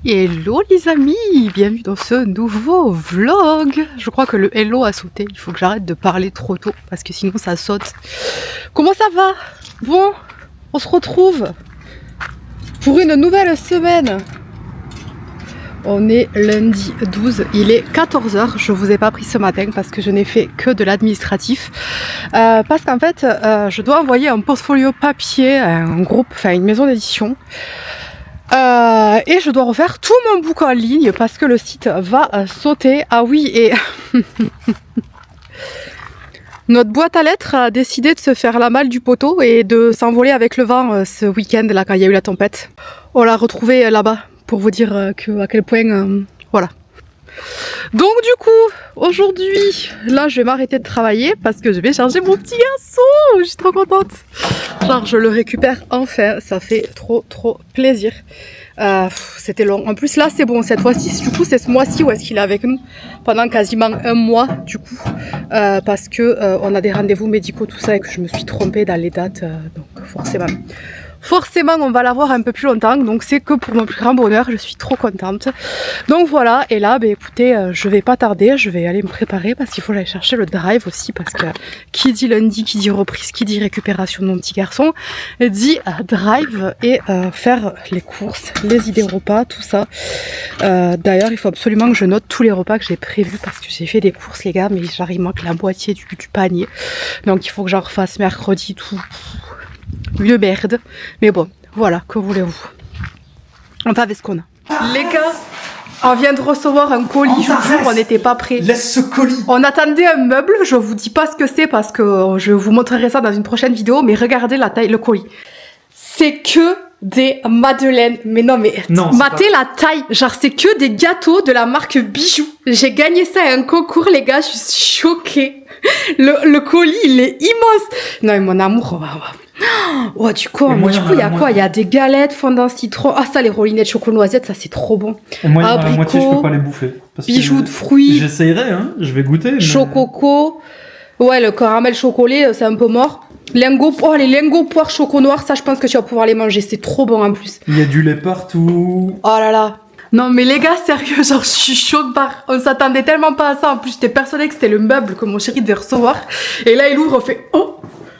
Hello les amis, bienvenue dans ce nouveau vlog. Je crois que le hello a sauté, il faut que j'arrête de parler trop tôt parce que sinon ça saute. Comment ça va? Bon, on se retrouve pour une nouvelle semaine. On est lundi 12, il est 14 h, je vous ai pas pris ce matin parce que je n'ai fait que de l'administratif. Parce qu'en fait, je dois envoyer un portfolio papier à un groupe, enfin une maison d'édition. Et je dois refaire tout mon book en ligne parce que le site va sauter. Ah oui, et notre boîte à lettres a décidé de se faire la malle du poteau et de s'envoler avec le vent ce week-end là quand il y a eu la tempête. On l'a retrouvée là-bas pour vous dire à quel point voilà. Donc du coup, aujourd'hui, là je vais m'arrêter de travailler parce que je vais charger mon petit garçon. Je suis trop contente. Genre je le récupère enfin, ça fait trop plaisir. C'était long. En plus là c'est bon cette fois-ci. Du coup c'est ce mois-ci où est-ce qu'il est avec nous pendant quasiment un mois du coup. Parce que on a des rendez-vous médicaux tout ça et que je me suis trompée dans les dates. Donc forcément on va l'avoir un peu plus longtemps, donc c'est que pour mon plus grand bonheur, je suis trop contente. Donc voilà, et là écoutez, je vais pas tarder, je vais aller me préparer parce qu'il faut aller chercher le drive aussi, parce que qui dit lundi, qui dit reprise, qui dit récupération de mon petit garçon, dit drive et faire les courses, les idées repas, tout ça. D'ailleurs il faut absolument que je note tous les repas que j'ai prévus parce que j'ai fait des courses les gars, mais genre il manque la moitié du panier, donc il faut que j'en refasse mercredi tout. Une merde, mais bon, voilà, que voulez-vous? On va avec ce qu'on a. Les gars, on vient de recevoir un colis, je vous jure, on n'était pas prêts. Laisse ce colis. On attendait un meuble, je vous dis pas ce que c'est parce que je vous montrerai ça dans une prochaine vidéo, mais regardez la taille, le colis. C'est que des madeleines, mais non mais matez la taille, genre c'est que des gâteaux de la marque Bijoux. J'ai gagné ça à un concours les gars, je suis choquée. Le colis il est immense. Non mais mon amour, on va... Oh du coup, du coup il y a quoi? Il y a des galettes, fondant citron. Ah ça les rolinettes chocolat noisette, ça c'est trop bon. Et moi la moitié je peux pas les bouffer. Bijoux de fruits. J'essayerai hein, je vais goûter. Mais... Chococo. Ouais le caramel chocolé c'est un peu mort. Lingots, oh les lingots poire choco noir, ça je pense que tu vas pouvoir les manger, c'est trop bon en plus. Il y a du lait partout. Oh là là. Non mais les gars sérieux, genre je suis choquée par... On s'attendait tellement pas à ça, en plus j'étais persuadée que c'était le meuble que mon chéri devait recevoir. Et là il ouvre, on fait oh.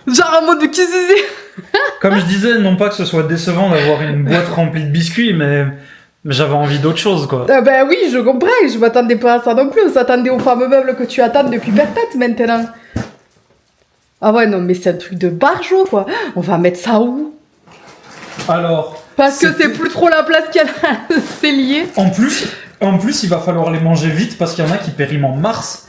Genre en mode de qu'est-ce que c'est? Comme je disais, non pas que ce soit décevant d'avoir une boîte remplie de biscuits, mais j'avais envie d'autre chose quoi. Ben oui, je comprends, je m'attendais pas à ça non plus, on s'attendait au fameux meuble que tu attends depuis perpète maintenant. Ah ouais, non mais c'est un truc de barjo quoi. On va mettre ça où? Alors... Parce que c'est plus trop la place qu'il y a dans le cellier. En plus, il va falloir les manger vite parce qu'il y en a qui périment en mars.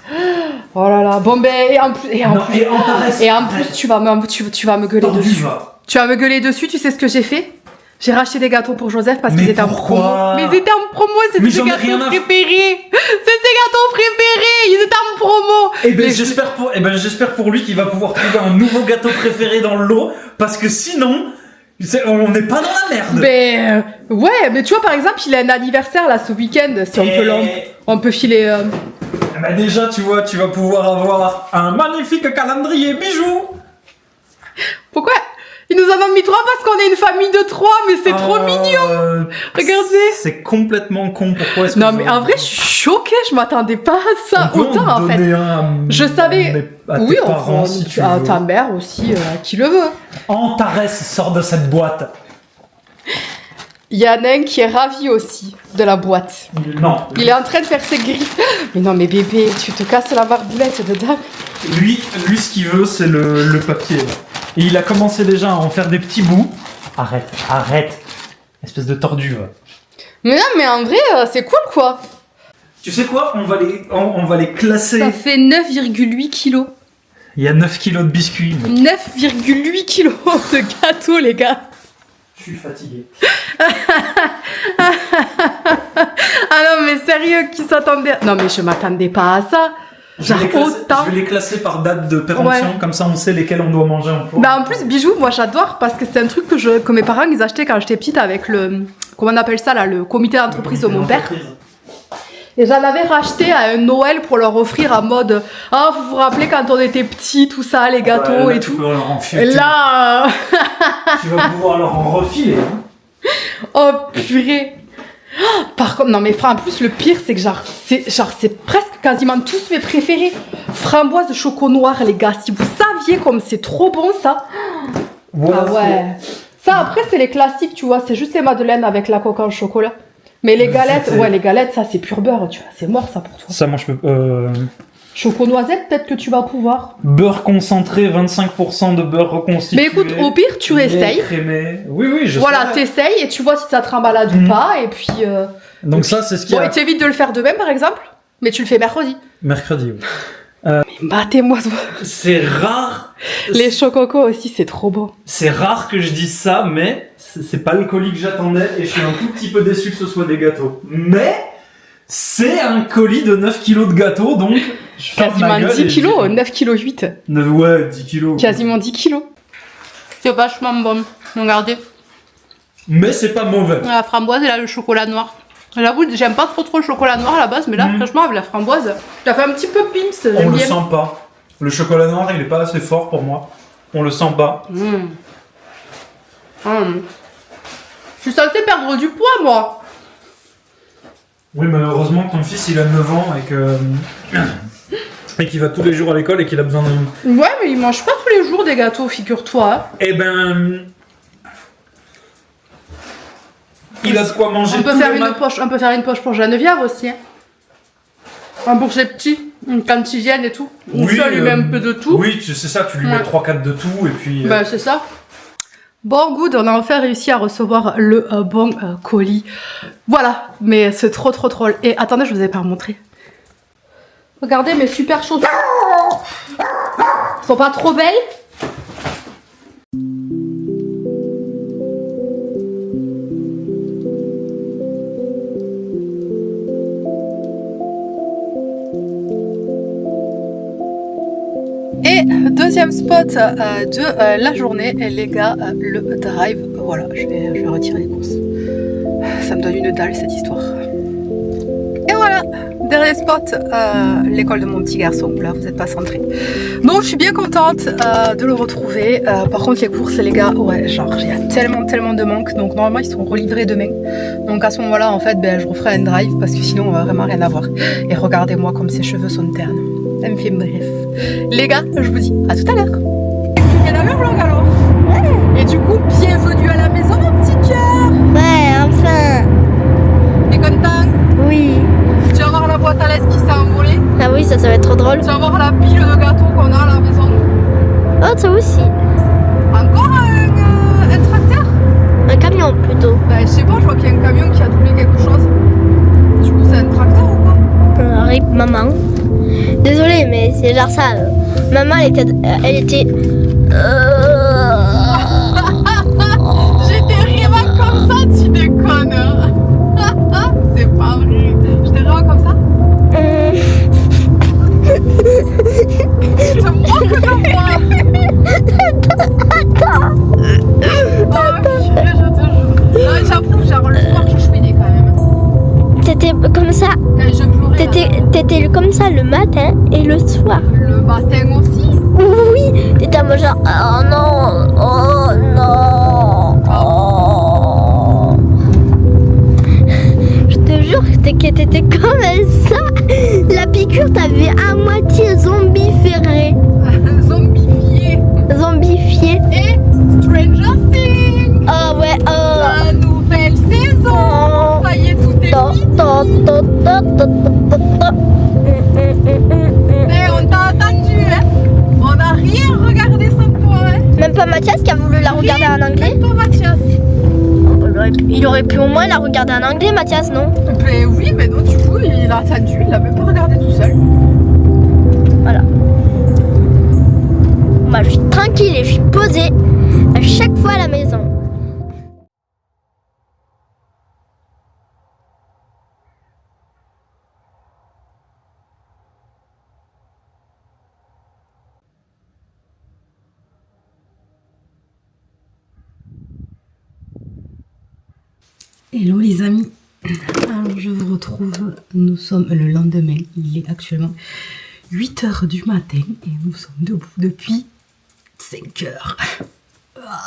Oh là là, bon ben et en plus tu vas me gueuler dessus. Tu vas me gueuler dessus, tu sais ce que j'ai fait? J'ai racheté des gâteaux pour Joseph parce qu'ils étaient en promo. Mais ils étaient en promo, c'est ses gâteaux préférés. C'est ses gâteaux préférés, ils étaient en promo. Et ben j'espère pour lui qu'il va pouvoir trouver un nouveau gâteau préféré dans le lot parce que sinon on n'est pas dans la merde. Mais ouais, mais tu vois par exemple, il a un anniversaire là ce week-end, si on peut filer bah déjà, tu vois, tu vas pouvoir avoir un magnifique calendrier bijoux. Pourquoi? Ils nous en ont mis 3 parce qu'on est une famille de 3, mais c'est trop mignon. Regardez. C'est complètement con. Pourquoi est-ce que non mais en vrai, je suis choquée. Je m'attendais pas à ça. Autant en fait. Je savais. Oui, on si tu à ta mère aussi, à qui le veut. Antares sort de cette boîte. Il y en a un qui est ravi aussi de la boîte. Non. Il est en train de faire ses griffes. Mais non, mais bébé, tu te casses la barboulette dedans. Lui, ce qu'il veut, c'est le papier. Là. Et il a commencé déjà à en faire des petits bouts. Arrête. Espèce de tordu. Va. Mais non, mais en vrai, c'est cool, quoi. Tu sais quoi? On va les classer. Ça fait 9,8 kilos. Il y a 9 kilos de biscuits. 9,8 kilos de gâteaux, les gars. Je suis fatigué. Ah non mais sérieux, qui s'attendait? Non mais je m'attendais pas à ça. Je vais les classer par date de péremption, comme ça on sait lesquels on doit manger en cours. Bah en plus bijoux, moi j'adore parce que c'est un truc que mes parents ils achetaient quand j'étais petite avec le... Comment on appelle ça là? Le comité d'entreprise de mon père. Et j'en avais racheté à un Noël pour leur offrir en mode ah vous vous rappelez quand on était petits tout ça les gâteaux là, et tout. Et là tu vas pouvoir leur en refiler. Hein. Oh purée. Par contre, non mais en plus le pire c'est que c'est presque quasiment tous mes préférés. Framboise choco noir les gars, si vous saviez comme c'est trop bon ça. Voilà, ah ouais. Ça après c'est les classiques tu vois, c'est juste les madeleines avec la coque en chocolat. Mais les galettes, ouais les galettes ça c'est pur beurre tu vois, c'est mort ça pour toi. Ça moi je peux... Choco noisette peut-être que tu vas pouvoir. Beurre concentré, 25% de beurre reconstitué. Mais écoute, au pire tu essayes. Oui, oui, je sais. Voilà, t'essayes et tu vois si ça te rembalade ou pas et puis... Donc ça c'est ce qu'il y a. Bon, et t'évites de le faire demain par exemple, mais tu le fais mercredi. Mercredi, oui. Mais battez-moi C'est rare. Les chococos aussi, c'est trop beau. C'est rare que je dise ça, mais c'est pas le colis que j'attendais et je suis un tout petit peu déçu que ce soit des gâteaux. Mais c'est un colis de 9 kilos de gâteaux, donc je ferme ma quasiment gueule 10 kilos, 9 kilos 8. Ouais, 10 kilos. Quasiment 10 kilos. C'est vachement bon, regardez. Mais c'est pas mauvais. La framboise et là le chocolat noir. J'avoue, j'aime pas trop le chocolat noir à la base, mais là franchement avec la framboise, ça fait un petit peu pimps. On le sent pas. Le chocolat noir il est pas assez fort pour moi. On le sent pas. Je suis censée perdre du poids moi. Oui, mais heureusement que ton fils il a 9 ans et qu'il va tous les jours à l'école et qu'il a besoin d'un... Ouais, mais il mange pas tous les jours des gâteaux, figure-toi. Hein. Eh ben... Il a de quoi manger On peut faire une poche pour Geneviève aussi. Hein. Pour ses petits, quand ils viennent et tout. Oui, ça lui met un peu de tout. Oui, c'est ça, tu lui mets 3-4 de tout et puis... Bah c'est ça. Bon, good, on a enfin réussi à recevoir le bon colis. Voilà, mais c'est trop. Et attendez, je vous avais pas montré. Regardez mes super chaussures. Elles sont pas trop belles? Et deuxième spot de la journée, les gars, le drive. Voilà, je vais retirer les courses. Ça me donne une dalle cette histoire. Et voilà, dernier spot, l'école de mon petit garçon. Là, vous n'êtes pas centré. Donc, je suis bien contente de le retrouver. Par contre, les courses, les gars, ouais, genre, il y a tellement de manque. Donc, normalement, ils sont relivrés demain. Donc, à ce moment-là, en fait, ben, je referai un drive parce que sinon, on va vraiment rien avoir. Et regardez-moi comme ses cheveux sont ternes. Ça me fait bref. Les gars, je vous dis à tout à l'heure. Tu viens dans le vlog alors? Ouais. Et du coup, bienvenue à la maison, mon petit cœur. Ouais, enfin. T'es content? Oui. Tu vas voir la boîte à lettres qui s'est envolée. Ah oui, ça va être trop drôle. Tu vas voir la pile de gâteaux qu'on a à la maison. Oh, ça aussi. Encore un tracteur? Un camion plutôt. Bah, je sais pas, je vois qu'il y a un camion qui a doublé quelque chose. Du coup, c'est un tracteur ou quoi? RIP maman. Désolée, mais c'est genre ça. Maman, elle était. J'étais vraiment comme ça, tu déconnes. C'est pas vrai. J'étais vraiment comme ça? Tu te moques de moi. Oh, purée, je te jure. Non, j'avoue, genre le soir, je chouinais quand même. T'étais comme ça. Je pleurais. T'étais comme ça le matin et le soir. Le matin aussi? Oui. T'étais à moi genre. Oh non. Oh non. Oh. Je te jure que t'étais comme ça. La piqûre t'avait à moitié zombiféré. Zombifié. Et Stranger Things. Oh ouais. La nouvelle saison. Ça y est, tout est fini. Eh, on t'a attendu, hein. On n'a rien regardé sans toi, hein. Même pas Mathias qui a voulu la regarder en anglais. Même pas Mathias. Il aurait pu au moins la regarder en anglais, Mathias, non? Ben oui, mais non, du coup, il a attendu, il l'a même pas regardé tout seul. Voilà. Moi, je suis tranquille et je suis posée à chaque fois à la maison. Hello les amis, alors je vous retrouve, nous sommes le lendemain, il est actuellement 8h du matin et nous sommes debout depuis 5h.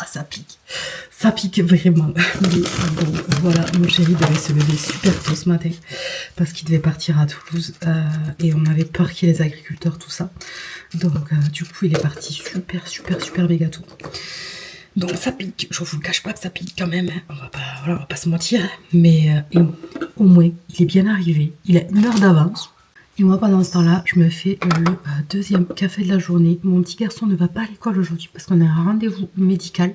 ça pique. Ça pique vraiment. Mais bon, voilà, mon chéri devait se lever super tôt ce matin parce qu'il devait partir à Toulouse et on avait peur qu'il y ait les agriculteurs, tout ça. Donc du coup, il est parti super méga tôt. Donc ça pique, je vous le cache pas que ça pique quand même, hein. On va pas se mentir, hein. Mais au moins, il est bien arrivé, il a 1 heure d'avance. Et moi, pendant ce temps-là, je me fais le deuxième café de la journée. Mon petit garçon ne va pas à l'école aujourd'hui parce qu'on a un rendez-vous médical.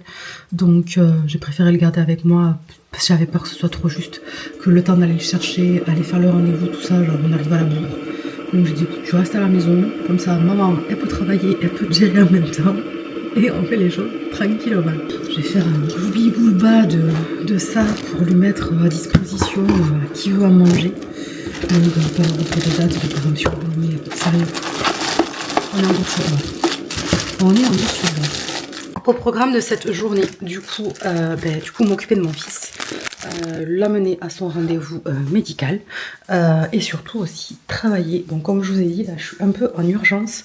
Donc, j'ai préféré le garder avec moi parce que j'avais peur que ce soit trop juste. Que le temps d'aller le chercher, aller faire le rendez-vous, tout ça, genre on arrive à la bourre. Donc, j'ai dit, écoute, tu restes à la maison. Comme ça, maman, elle peut travailler, elle peut te gérer en même temps. Et on fait les choses tranquillement. Je vais faire un gloubi-boulba de ça pour lui mettre à disposition qui veut en manger. On ne donne pas de date de péremption, mais sérieux, on est en dessous de moi. On est en dessous de moi. Au programme de cette journée, du coup m'occuper de mon fils, l'amener à son rendez-vous médical et surtout aussi travailler. Donc comme je vous ai dit, là je suis un peu en urgence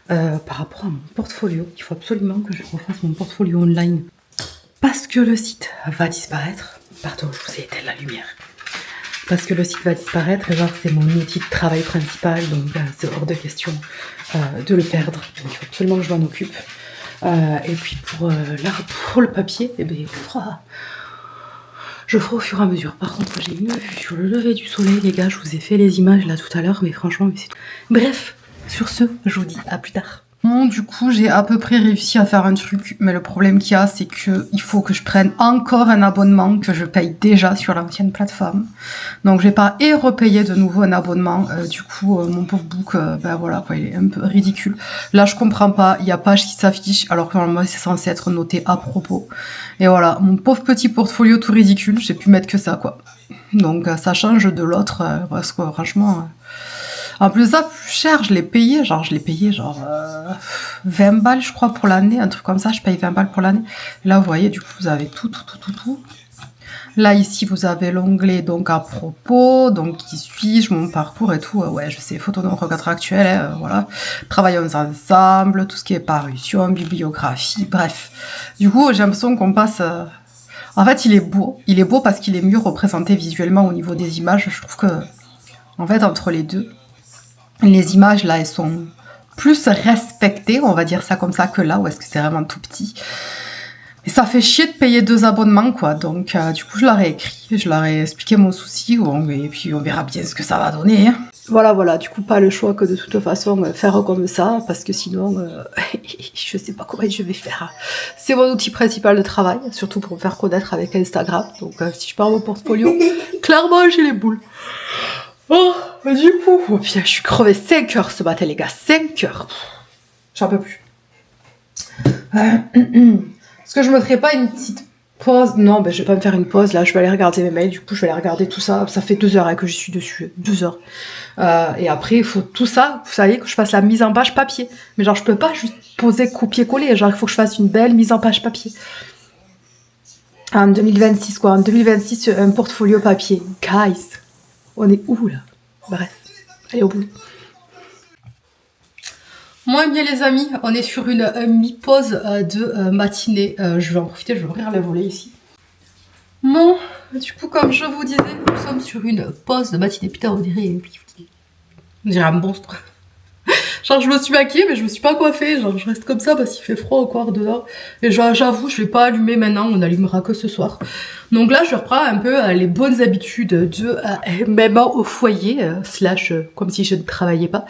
par rapport à mon portfolio. Il faut absolument que je refasse mon portfolio online parce que le site va disparaître. Pardon, je vous ai éteint la lumière. Parce que le site va disparaître et genre c'est mon outil de travail principal, donc c'est hors de question de le perdre. Donc il faut absolument que je m'en occupe. Et puis pour le papier, eh ben, je ferai au fur et à mesure. Par contre, j'ai une vue sur le lever du soleil, les gars. Je vous ai fait les images là tout à l'heure, mais franchement, mais c'est tout. Bref, sur ce, je vous dis à plus tard. Bon, du coup, j'ai à peu près réussi à faire un truc, mais le problème qu'il y a, c'est que il faut que je prenne encore un abonnement que je paye déjà sur l'ancienne plateforme. Donc, je vais pas repayer de nouveau un abonnement. Du coup, mon pauvre book, ben voilà, quoi, il est un peu ridicule. Là, je comprends pas, il y a page qui s'affiche, alors que normalement, c'est censé être noté à propos. Et voilà, mon pauvre petit portfolio tout ridicule, j'ai pu mettre que ça, quoi. Donc, ça change de l'autre, parce que franchement... En plus de ça, plus cher, je l'ai payé genre 20 balles, je crois, pour l'année, un truc comme ça, je paye 20 balles pour l'année. Là, vous voyez, du coup, vous avez tout. Là, ici, vous avez l'onglet, donc, à propos, donc, qui suis-je, mon parcours et tout. Ouais, je sais, photos de regard actuel, hein, voilà. Travaillons ensemble, tout ce qui est parution, bibliographie, bref. Du coup, j'ai l'impression qu'on passe... En fait, il est beau parce qu'il est mieux représenté visuellement au niveau des images. Je trouve que, en fait, entre les deux, les images, là, elles sont plus respectées, on va dire ça comme ça, que là, où est-ce que c'est vraiment tout petit. Et ça fait chier de payer 2 abonnements, quoi. Donc, du coup, je leur ai écrit, je leur ai expliqué mon souci, et puis on verra bien ce que ça va donner. Hein. Voilà, du coup, pas le choix que de toute façon faire comme ça, parce que sinon, je sais pas comment je vais faire. C'est mon outil principal de travail, surtout pour me faire connaître avec Instagram. Donc, si je pars mon portfolio, clairement, j'ai les boules. Oh, du coup, putain, je suis crevée 5 heures ce matin, les gars, 5 heures. J'en peux plus. Est-ce que je me ferais pas une petite pause? Non, ben je vais pas me faire une pause, là, je vais aller regarder mes mails, du coup, je vais aller regarder tout ça. Ça fait 2 heures hein, que je suis dessus, 2 heures. Et après, il faut tout ça, vous savez, que je fasse la mise en page papier. Mais genre, je peux pas juste poser, copier-coller, genre, il faut que je fasse une belle mise en page papier. En 2026, quoi, en 2026, un portfolio papier. Guys. On est où là? Bref, allez au bout. Moi bien les amis, on est sur une mi-pause de matinée. Je vais en profiter, je vais ouvrir les volets ici. Bon, du coup comme je vous disais, nous sommes sur une pause de matinée. Putain, on dirait un monstre. Genre je me suis maquillée mais je me suis pas coiffée. Genre je reste comme ça parce qu'il fait froid encore dehors. Et j'avoue, je vais pas allumer maintenant, on allumera que ce soir. Donc là, je reprends un peu les bonnes habitudes de maman au foyer, comme si je ne travaillais pas,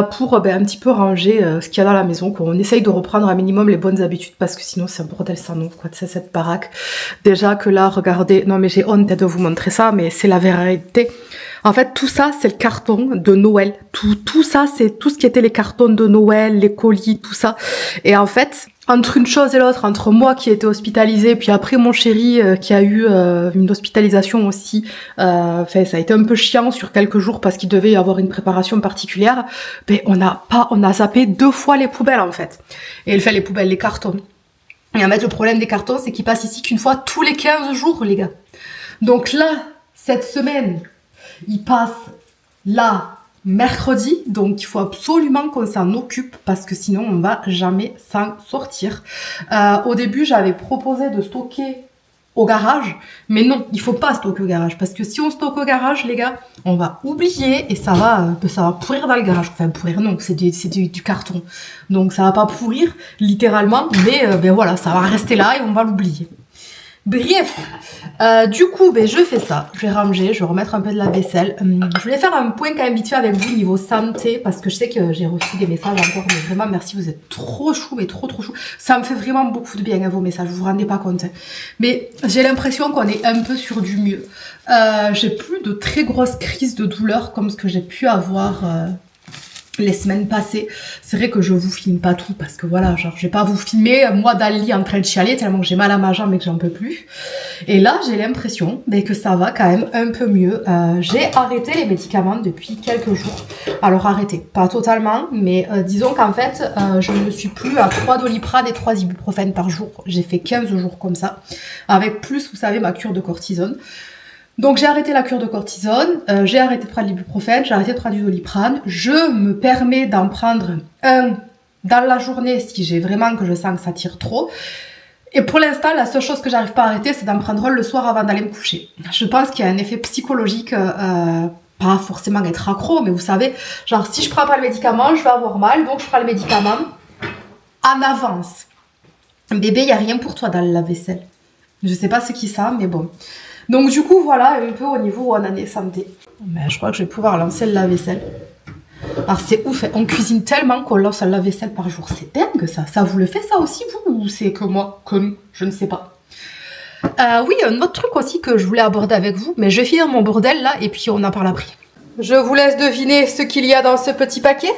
pour un petit peu ranger ce qu'il y a dans la maison. Quoi. On essaye de reprendre un minimum les bonnes habitudes parce que sinon c'est un bordel sans nom, quoi, c'est cette baraque. Déjà que là, regardez, non mais j'ai honte de vous montrer ça, mais c'est la vérité. En fait, tout ça, c'est le carton de Noël. Tout ça, c'est tout ce qui était les cartons de Noël, les colis, tout ça. Et en fait... Entre une chose et l'autre, entre moi qui ai été hospitalisée, puis après mon chéri qui a eu une hospitalisation aussi, ça a été un peu chiant sur quelques jours parce qu'il devait y avoir une préparation particulière, mais on a zappé 2 fois les poubelles en fait. Et elle fait les poubelles, les cartons. Et en fait le problème des cartons, c'est qu'ils passent ici qu'une fois tous les 15 jours les gars. Donc là, cette semaine, ils passent là mercredi, donc il faut absolument qu'on s'en occupe parce que sinon on va jamais s'en sortir. Au début, j'avais proposé de stocker au garage, mais non, il faut pas stocker au garage parce que si on stocke au garage, les gars, on va oublier et ça va pourrir dans le garage. Enfin pourrir, non, c'est du carton, donc ça va pas pourrir littéralement, mais ben voilà, ça va rester là et on va l'oublier. Bref, du coup, ben, je fais ça, je vais ranger, je vais remettre un peu de la vaisselle. Je voulais faire un point quand même vite fait avec vous niveau santé, parce que je sais que j'ai reçu des messages encore, mais vraiment merci, vous êtes trop chou, mais trop chou. Ça me fait vraiment beaucoup de bien vos messages, vous vous rendez pas compte. Mais j'ai l'impression qu'on est un peu sur du mieux. J'ai plus de très grosses crises de douleur comme ce que j'ai pu avoir les semaines passées. C'est vrai que je vous filme pas tout parce que voilà, genre je vais pas vous filmer moi dans le lit en train de chialer tellement que j'ai mal à ma jambe et que j'en peux plus. Et là j'ai l'impression que ça va quand même un peu mieux. J'ai arrêté les médicaments depuis quelques jours. Alors arrêté, pas totalement, mais disons qu'en fait je ne suis plus à 3 Doliprane et 3 ibuprofène par jour. J'ai fait 15 jours comme ça, avec plus vous savez ma cure de cortisone. Donc j'ai arrêté la cure de cortisone, j'ai arrêté de prendre l'ibuprofène, j'ai arrêté de prendre du Doliprane. Je me permets d'en prendre un dans la journée si j'ai vraiment que je sens que ça tire trop. Et pour l'instant, la seule chose que j'arrive pas à arrêter, c'est d'en prendre un le soir avant d'aller me coucher. Je pense qu'il y a un effet psychologique, pas forcément être accro, mais vous savez, genre si je prends pas le médicament, je vais avoir mal, donc je prends le médicament en avance. Bébé, il n'y a rien pour toi dans le lave-vaisselle. Je sais pas ce qui ça, mais bon. Donc du coup, voilà un peu au niveau où on en est santé. Mais je crois que je vais pouvoir lancer le lave-vaisselle. Alors c'est ouf, on cuisine tellement qu'on lance le lave-vaisselle par jour. C'est dingue ça. Ça vous le fait ça aussi vous ou c'est que moi? Comme je ne sais pas. Oui, un autre truc aussi que je voulais aborder avec vous, mais je vais finir mon bordel là et puis on en parle après. Je vous laisse deviner ce qu'il y a dans ce petit paquet.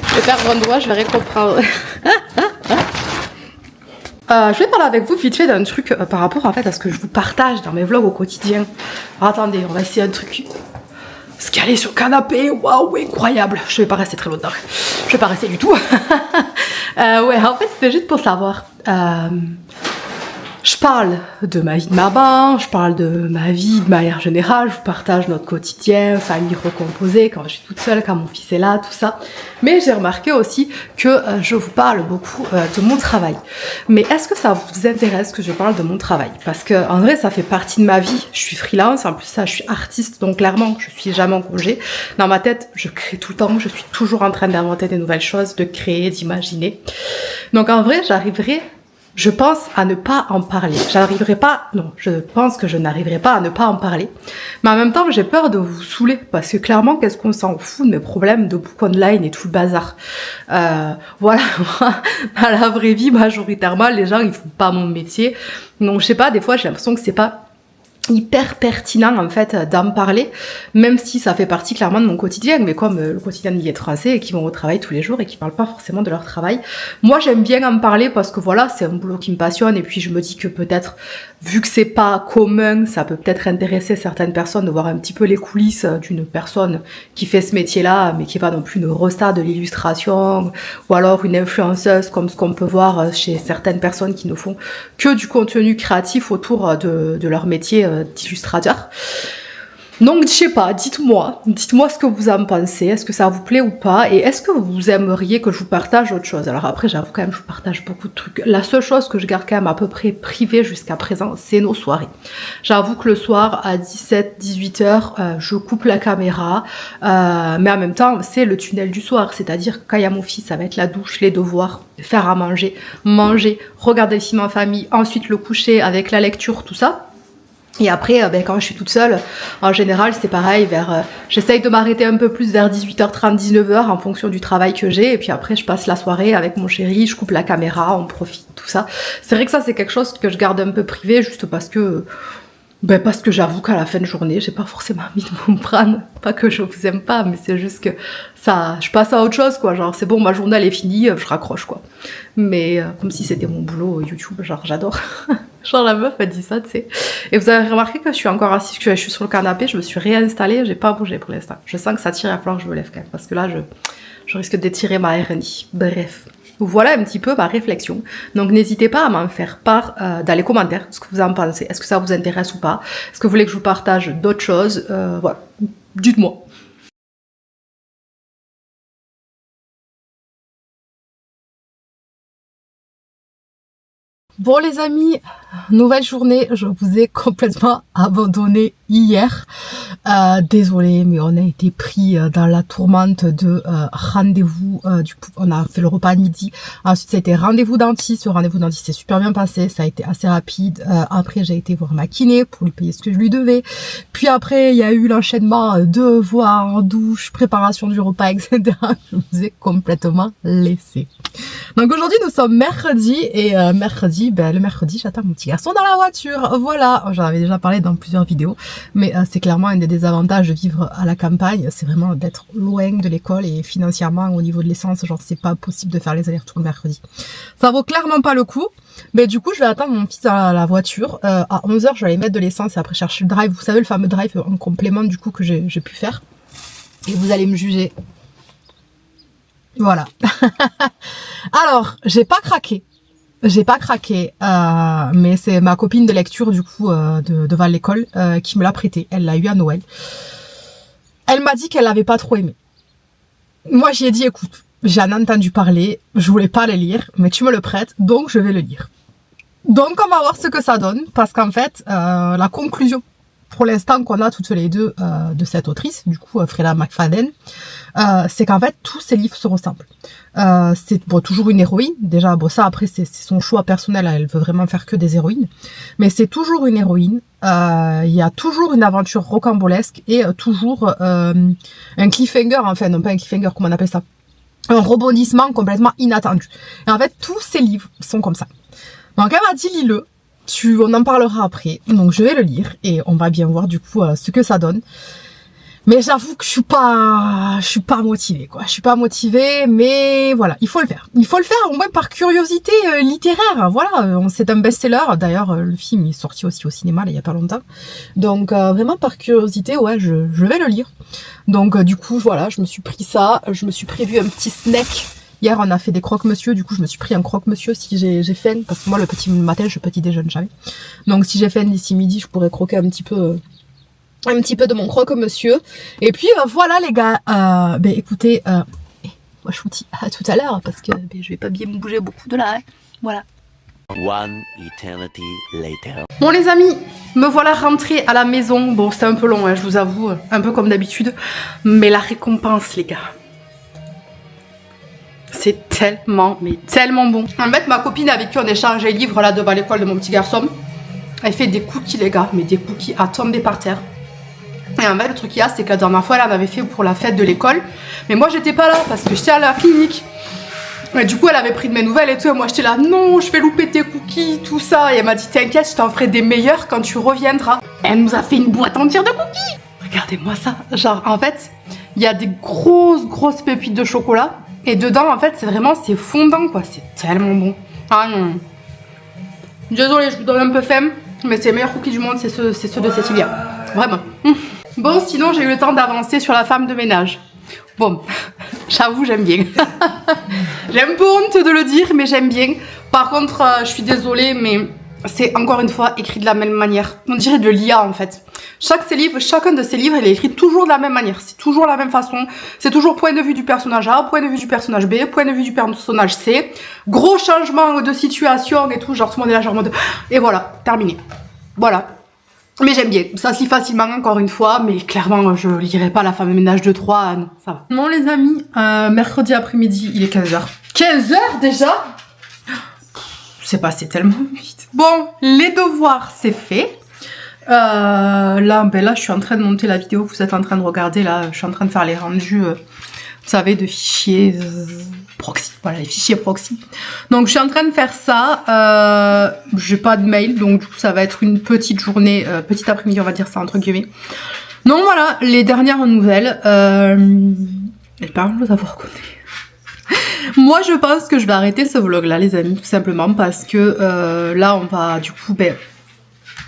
Je vais perdre un doigt, je vais rien comprendre. Je vais parler avec vous vite fait d'un truc par rapport en fait à ce que je vous partage dans mes vlogs au quotidien. Alors, attendez, on va essayer un truc. Se caler sur le canapé, waouh, incroyable. Je vais pas rester très longtemps. Je vais pas rester du tout. Ouais, en fait c'était juste pour savoir. Je parle de ma vie de maman, je parle de ma vie de manière générale, je vous partage notre quotidien, famille recomposée, quand je suis toute seule, quand mon fils est là, tout ça. Mais j'ai remarqué aussi que je vous parle beaucoup de mon travail. Mais est-ce que ça vous intéresse que je parle de mon travail? Parce que en vrai, ça fait partie de ma vie. Je suis freelance, en plus ça, je suis artiste, donc clairement, je suis jamais en congé. Dans ma tête, je crée tout le temps, je suis toujours en train d'inventer des nouvelles choses, de créer, d'imaginer. Donc en vrai, je pense à ne pas en parler. Je pense que je n'arriverai pas à ne pas en parler. Mais en même temps, j'ai peur de vous saouler. Parce que clairement, qu'est-ce qu'on s'en fout de mes problèmes de book online et tout le bazar. Voilà, dans la vraie vie, majoritairement, les gens, ils font pas mon métier. Donc, je sais pas, des fois, j'ai l'impression que c'est pas hyper pertinent en fait d'en parler, même si ça fait partie clairement de mon quotidien, mais comme le quotidien d'Illette français et qui vont au travail tous les jours et qui parlent pas forcément de leur travail. Moi j'aime bien en parler parce que voilà, c'est un boulot qui me passionne et puis je me dis que peut-être, vu que c'est pas commun, ça peut peut-être intéresser certaines personnes de voir un petit peu les coulisses d'une personne qui fait ce métier-là, mais qui est pas non plus une resta de l'illustration ou alors une influenceuse comme ce qu'on peut voir chez certaines personnes qui ne font que du contenu créatif autour de leur métier d'illustrateur. Donc je sais pas, dites-moi ce que vous en pensez, est-ce que ça vous plaît ou pas, et est-ce que vous aimeriez que je vous partage autre chose? Alors après j'avoue quand même je vous partage beaucoup de trucs, la seule chose que je garde quand même à peu près privée jusqu'à présent c'est nos soirées. J'avoue que le soir à 17-18h je coupe la caméra, mais en même temps c'est le tunnel du soir, c'est-à-dire quand il y a mon fils ça va être la douche, les devoirs, faire à manger, regarder le film en famille, ensuite le coucher avec la lecture, tout ça. Et après, quand je suis toute seule, en général, c'est pareil, j'essaye de m'arrêter un peu plus vers 18h30, 19h en fonction du travail que j'ai. Et puis après, je passe la soirée avec mon chéri, je coupe la caméra, on profite, tout ça. C'est vrai que ça, c'est quelque chose que je garde un peu privé, juste parce que j'avoue qu'à la fin de journée, j'ai pas forcément envie de me prendre. Pas que je vous aime pas, mais c'est juste que ça, je passe à autre chose, quoi. Genre, c'est bon, ma journée, elle est finie, je raccroche, quoi. Mais comme si c'était mon boulot YouTube, genre, j'adore. Genre, la meuf, elle dit ça, tu sais. Et vous avez remarqué que je suis encore assise, que je suis sur le canapé, je me suis réinstallée, j'ai pas bougé pour l'instant. Je sens que ça tire, il va falloir que je me lève quand même, parce que là, je risque d'étirer ma hernie. Bref. Voilà un petit peu ma réflexion. Donc n'hésitez pas à m'en faire part dans les commentaires, ce que vous en pensez. Est-ce que ça vous intéresse ou pas? Est-ce que vous voulez que je vous partage d'autres choses? Voilà, dites-moi. Bon les amis, nouvelle journée, je vous ai complètement abandonné hier. Désolée, mais on a été pris dans la tourmente de rendez-vous. Du coup, on a fait le repas à midi. Ensuite, c'était rendez-vous dentiste. Le rendez-vous dentiste s'est super bien passé. Ça a été assez rapide. Après, j'ai été voir ma kiné pour lui payer ce que je lui devais. Puis après, il y a eu l'enchaînement devoirs, douche, préparation du repas, etc. Je vous ai complètement laissé. Donc aujourd'hui, nous sommes mercredi et mercredi, le mercredi, j'attends mon petit garçon dans la voiture. Voilà, j'en avais déjà parlé dans plusieurs vidéos, mais c'est clairement un des désavantages de vivre à la campagne, c'est vraiment d'être loin de l'école et financièrement au niveau de l'essence, genre c'est pas possible de faire les allers-retours le mercredi. Ça vaut clairement pas le coup, mais du coup je vais attendre mon fils dans la voiture. À 11h, je vais aller mettre de l'essence et après chercher le drive, vous savez le fameux drive en complément du coup que j'ai pu faire. Et vous allez me juger. Voilà. Alors, j'ai pas craqué. Mais c'est ma copine de lecture du coup devant l'école qui me l'a prêté. Elle l'a eu à Noël. Elle m'a dit qu'elle l'avait pas trop aimé. Moi, j'y ai dit, écoute, j'en ai entendu parler, je voulais pas le lire, mais tu me le prêtes, donc je vais le lire. Donc, on va voir ce que ça donne, parce qu'en fait, la conclusion pour l'instant qu'on a toutes les deux de cette autrice, du coup Freida McFadden, c'est qu'en fait tous ces livres se ressemblent. C'est bon, toujours une héroïne, déjà bon ça après c'est son choix personnel, elle veut vraiment faire que des héroïnes, mais c'est toujours une héroïne, il y a toujours une aventure rocambolesque et toujours un cliffhanger, enfin non pas un cliffhanger, comment on appelle ça, un rebondissement complètement inattendu. Et en fait tous ces livres sont comme ça. Donc elle m'a dit lis-le. On en parlera après, donc je vais le lire et on va bien voir du coup ce que ça donne. Mais j'avoue que je suis pas motivée quoi. Je suis pas motivée, mais voilà, il faut le faire. Il faut le faire au moins par curiosité littéraire. Voilà, c'est un best-seller. D'ailleurs, le film est sorti aussi au cinéma là, il y a pas longtemps. Donc vraiment par curiosité, ouais, je vais le lire. Donc du coup voilà, je me suis pris ça, je me suis prévu un petit snack. Hier, on a fait des croque-monsieur, du coup, je me suis pris un croque-monsieur si j'ai faim, parce que moi, le petit matin, je petit déjeune jamais. Donc, si j'ai faim d'ici midi, je pourrais croquer un petit peu de mon croque-monsieur. Et puis, voilà, les gars, écoutez, moi, je vous dis à tout à l'heure, parce que je vais pas bien me bouger beaucoup de là, hein. Voilà. One eternity later. Bon les amis, me voilà rentrée à la maison. Bon, c'était un peu long, hein, je vous avoue, un peu comme d'habitude. Mais la récompense, les gars. C'est tellement, mais tellement bon. En fait, ma copine avec qui on échange les livres là devant l'école de mon petit garçon, elle fait des cookies, les gars, mais des cookies à tomber par terre. Et en fait, le truc qu'il y a, c'est que la dernière fois, elle en avait fait pour la fête de l'école. Mais moi, j'étais pas là parce que j'étais à la clinique. Et du coup, elle avait pris de mes nouvelles et tout. Et moi, j'étais là, non, je vais louper tes cookies, tout ça. Et elle m'a dit, t'inquiète, je t'en ferai des meilleurs quand tu reviendras. Elle nous a fait une boîte entière de cookies. Regardez-moi ça. Genre, en fait, il y a des grosses pépites de chocolat. Et dedans, en fait, c'est fondant, quoi. C'est tellement bon. Ah non. Désolée, je vous donne un peu faim, mais c'est les meilleurs cookies du monde, c'est ceux de Cécilia. Vraiment. Bon, sinon, j'ai eu le temps d'avancer sur la femme de ménage. Bon, j'avoue, j'aime bien. J'ai un peu honte de le dire, mais j'aime bien. Par contre, je suis désolée, mais c'est encore une fois écrit de la même manière. On dirait de l'IA, en fait. Chacun de ces livres, il est écrit toujours de la même manière. C'est toujours la même façon. C'est toujours point de vue du personnage A, point de vue du personnage B, point de vue du personnage C. Gros changement de situation et tout. Genre, tout le monde est là, genre en mode... Et voilà, terminé. Voilà. Mais j'aime bien. Ça se lit facilement, encore une fois. Mais clairement, je lirai pas La femme de ménage de 3. Non, ça va. Non, les amis, mercredi après-midi, il est 15h. 15h déjà? C'est passé tellement vite. Bon, les devoirs, c'est fait. Là, je suis en train de monter la vidéo que vous êtes en train de regarder. Là, je suis en train de faire les rendus, vous savez, de fichiers proxy. Voilà, les fichiers proxy. Donc, je suis en train de faire ça. J'ai pas de mail, donc du coup, ça va être une petite journée, petit après-midi, on va dire ça entre guillemets. Donc voilà, les dernières nouvelles. Et parlons de savoir quoi. Moi, je pense que je vais arrêter ce vlog là, les amis, tout simplement parce que là, on va du coup,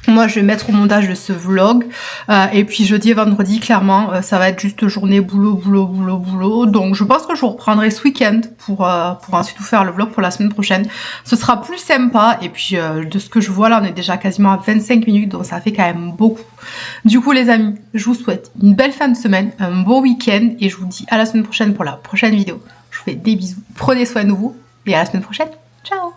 Moi, je vais mettre au montage de ce vlog. Et puis jeudi et vendredi, clairement, ça va être juste journée boulot, boulot, boulot, boulot. Donc je pense que je vous reprendrai ce week-end pour ensuite vous faire le vlog pour la semaine prochaine. Ce sera plus sympa. Et puis de ce que je vois là, on est déjà quasiment à 25 minutes. Donc ça fait quand même beaucoup. Du coup, les amis, je vous souhaite une belle fin de semaine, un beau week-end. Et je vous dis à la semaine prochaine pour la prochaine vidéo. Je vous fais des bisous. Prenez soin de vous. Et à la semaine prochaine. Ciao!